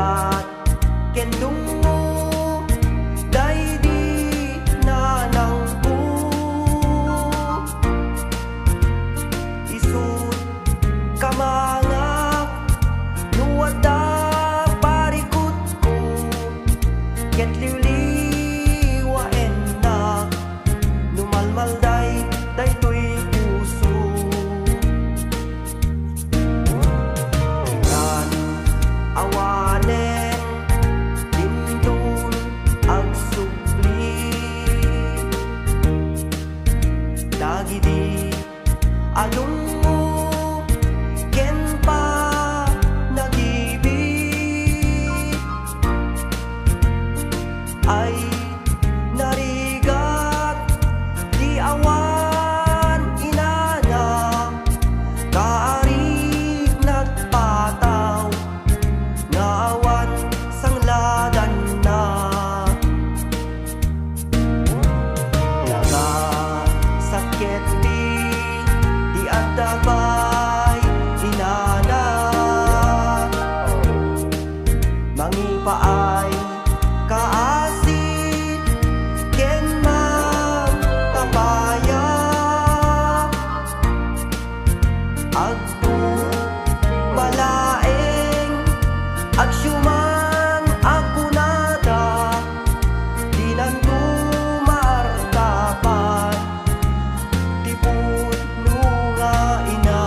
narigat kendung mo day di nanangku isut kamangak nuwada parikut ko ket liwliwa enak numalmalday daytoy puso kan awanen dindun ang supli dagidi alung mo ken pa nag-ibig ay narigat di awan inana kaarig nagpataw nga awan sangladan na nagasakit di adabay inana mangipaay kaasit ken magtapaya agto malaeng agsyuman ako nada dinan tumartapan tipud nga ina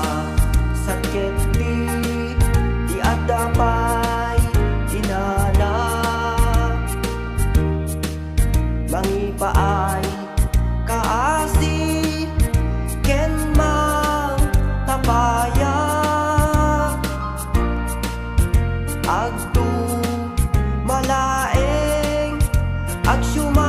nagasakit di adapay inana mangipaay kaasi ken magtapaya agto malaeng agsyuman